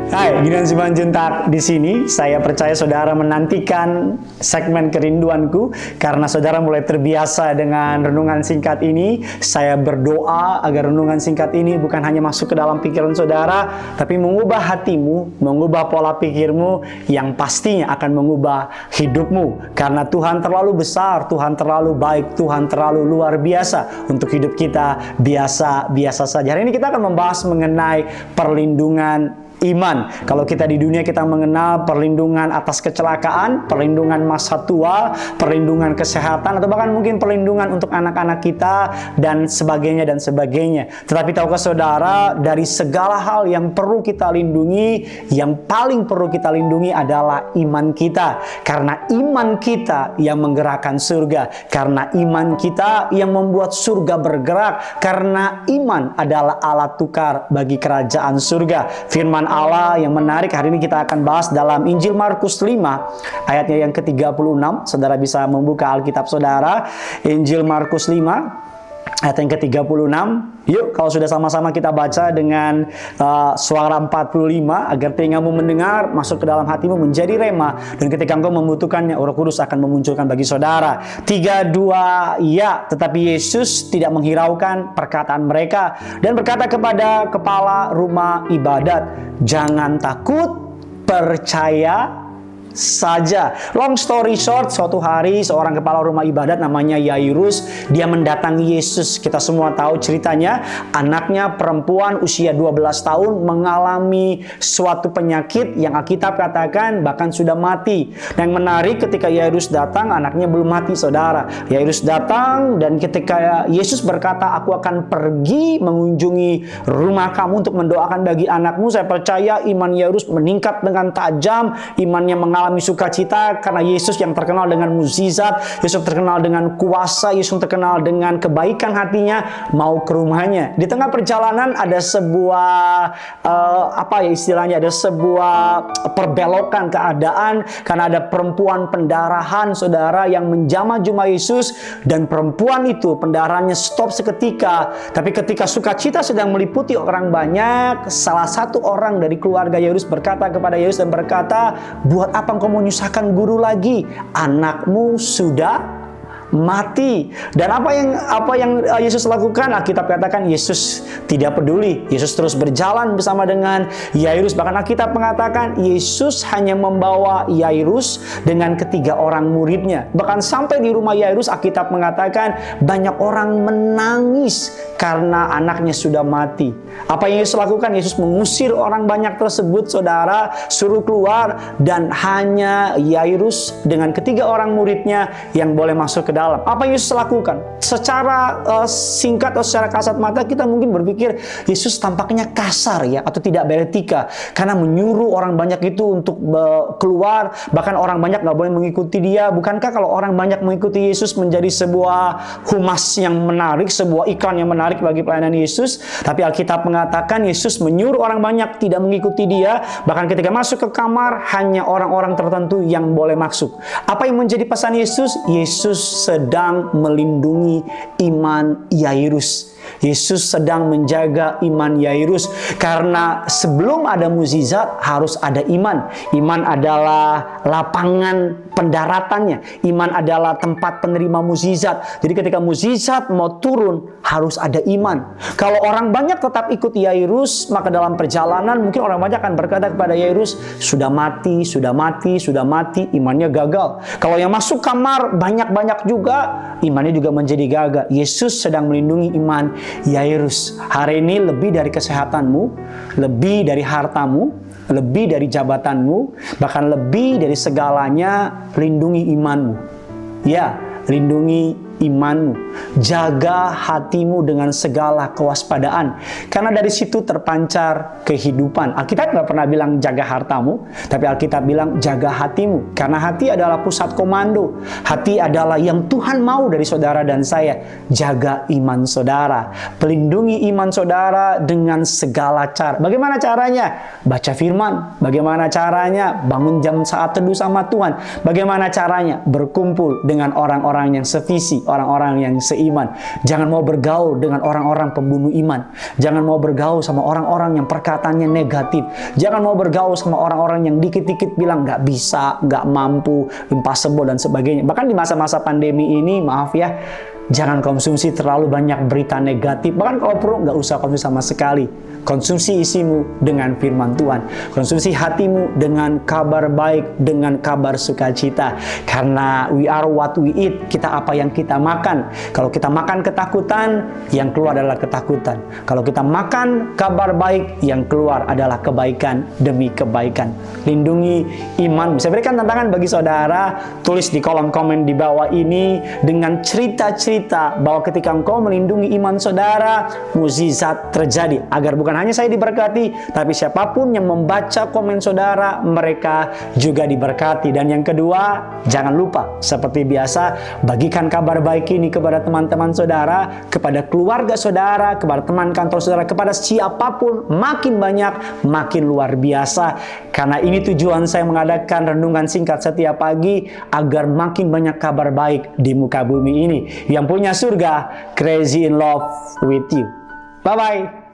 Hai, Gideon Simanjuntak di sini. Saya percaya saudara menantikan segmen kerinduanku karena saudara mulai terbiasa dengan renungan singkat ini. Saya berdoa agar renungan singkat ini bukan hanya masuk ke dalam pikiran saudara, tapi mengubah hatimu, mengubah pola pikirmu, yang pastinya akan mengubah hidupmu. Karena Tuhan terlalu besar, Tuhan terlalu baik, Tuhan terlalu luar biasa untuk hidup kita biasa-biasa saja. Hari ini kita akan membahas mengenai perlindungan iman. Kalau kita di dunia kita mengenal perlindungan atas kecelakaan, perlindungan masa tua, perlindungan kesehatan, atau bahkan mungkin perlindungan untuk anak-anak kita dan sebagainya dan sebagainya. Tetapi tahukah saudara, dari segala hal yang perlu kita lindungi, yang paling perlu kita lindungi adalah iman kita. Karena iman kita yang menggerakkan surga, karena iman kita yang membuat surga bergerak, karena iman adalah alat tukar bagi kerajaan surga. Firman Allah yang menarik hari ini kita akan bahas dalam Injil Markus 5 ayatnya yang ke-36. Saudara bisa membuka Alkitab saudara, Injil Markus 5 ayat yang ke-36. Yuk, kalau sudah sama-sama kita baca dengan suara 45, agar telingamu mendengar, masuk ke dalam hatimu, menjadi rema, dan ketika engkau membutuhkannya, Roh Kudus akan memunculkan bagi saudara. 3, 2, ya. Tetapi Yesus tidak menghiraukan perkataan mereka dan berkata kepada kepala rumah ibadat, "Jangan takut, percaya saja." Long story short, suatu hari seorang kepala rumah ibadat namanya Yairus, dia mendatangi Yesus. Kita semua tahu ceritanya, anaknya perempuan usia 12 tahun mengalami suatu penyakit yang Alkitab katakan bahkan sudah mati. Dan yang menarik, ketika Yairus datang, anaknya belum mati, saudara. Yairus datang dan ketika Yesus berkata, "Aku akan pergi mengunjungi rumah kamu untuk mendoakan bagi anakmu," saya percaya iman Yairus meningkat dengan tajam, imannya mengalami sukacita karena Yesus yang terkenal dengan mukjizat, Yesus terkenal dengan kuasa, Yesus terkenal dengan kebaikan hatinya, mau ke rumahnya. Di tengah perjalanan ada sebuah ada sebuah perbelokan keadaan karena ada perempuan pendarahan, saudara, yang menjamah jumlah Yesus, dan perempuan itu pendarahannya stop seketika. Tapi ketika sukacita sedang meliputi orang banyak, salah satu orang dari keluarga Yairus berkata kepada Yesus dan berkata, "Buat apa engkau menyusahkan guru lagi? Anakmu sudah mati." Dan apa yang Yesus lakukan? Alkitab katakan Yesus tidak peduli. Yesus terus berjalan bersama dengan Yairus. Bahkan Alkitab mengatakan Yesus hanya membawa Yairus dengan ketiga orang muridnya. Bahkan sampai di rumah Yairus, Alkitab mengatakan banyak orang menangis karena anaknya sudah mati. Apa yang Yesus lakukan? Yesus mengusir orang banyak tersebut, saudara, suruh keluar, dan hanya Yairus dengan ketiga orang muridnya yang boleh masuk ke dalam. Apa yang Yesus lakukan? Secara singkat atau secara kasat mata kita mungkin berpikir Yesus tampaknya kasar ya, atau tidak beretika karena menyuruh orang banyak itu untuk keluar, bahkan orang banyak nggak boleh mengikuti dia. Bukankah kalau orang banyak mengikuti Yesus menjadi sebuah humas yang menarik, sebuah iklan yang menarik bagi pelayanan Yesus? Tapi Alkitab mengatakan Yesus menyuruh orang banyak tidak mengikuti dia, bahkan ketika masuk ke kamar hanya orang-orang tertentu yang boleh masuk. Apa yang menjadi pesan Yesus? Yesus sedang melindungi iman Yairus. Yesus sedang menjaga iman Yairus, karena sebelum ada mukjizat harus ada iman. Iman adalah lapangan pendaratannya. Iman adalah tempat penerima mukjizat. Jadi ketika mukjizat mau turun harus ada iman. Kalau orang banyak tetap ikut Yairus, maka dalam perjalanan mungkin orang banyak akan berkata kepada Yairus, "Sudah mati, sudah mati, sudah mati." Imannya gagal. Kalau yang masuk kamar banyak-banyak juga, imannya juga menjadi gagal. Yesus sedang melindungi iman Yairus. Hari ini lebih dari kesehatanmu, lebih dari hartamu, lebih dari jabatanmu, bahkan lebih dari segalanya, lindungi imanmu. Ya, lindungi imanmu. Jaga hatimu dengan segala kewaspadaan, karena dari situ terpancar kehidupan. Alkitab nggak pernah bilang jaga hartamu, tapi Alkitab bilang jaga hatimu, karena hati adalah pusat komando. Hati adalah yang Tuhan mau dari saudara dan saya. Jaga iman saudara, pelindungi iman saudara dengan segala cara. Bagaimana caranya? Baca firman. Bagaimana caranya? Bangun jam saat teduh sama Tuhan. Bagaimana caranya? Berkumpul dengan orang-orang yang sevisi, orang-orang yang seiman. Jangan mau bergaul dengan orang-orang pembunuh iman. Jangan mau bergaul sama orang-orang yang perkataannya negatif. Jangan mau bergaul sama orang-orang yang dikit-dikit bilang nggak bisa, nggak mampu, impossible dan sebagainya. Bahkan di masa-masa pandemi ini, maaf ya, jangan konsumsi terlalu banyak berita negatif. Bahkan kalau perlu nggak usah konsumsi sama sekali. Konsumsi isimu dengan firman Tuhan. Konsumsi hatimu dengan kabar baik, dengan kabar sukacita. Karena we are what we eat. Kita apa yang kita makan. Kalau kita makan ketakutan, yang keluar adalah ketakutan. Kalau kita makan kabar baik, yang keluar adalah kebaikan demi kebaikan. Lindungi iman. Saya berikan tantangan bagi saudara, tulis di kolom komen di bawah ini dengan cerita-cerita bahwa ketika engkau melindungi iman saudara, mukjizat terjadi. Agar bukan hanya saya diberkati, tapi siapapun yang membaca komen saudara, mereka juga diberkati. Dan yang kedua, jangan lupa seperti biasa, bagikan kabar baik ini kepada teman-teman saudara, kepada keluarga saudara, kepada teman kantor saudara, kepada siapapun. Makin banyak, makin luar biasa. Karena ini tujuan saya mengadakan renungan singkat setiap pagi, agar makin banyak kabar baik di muka bumi ini. Yang punya surga, crazy in love with you. Bye-bye.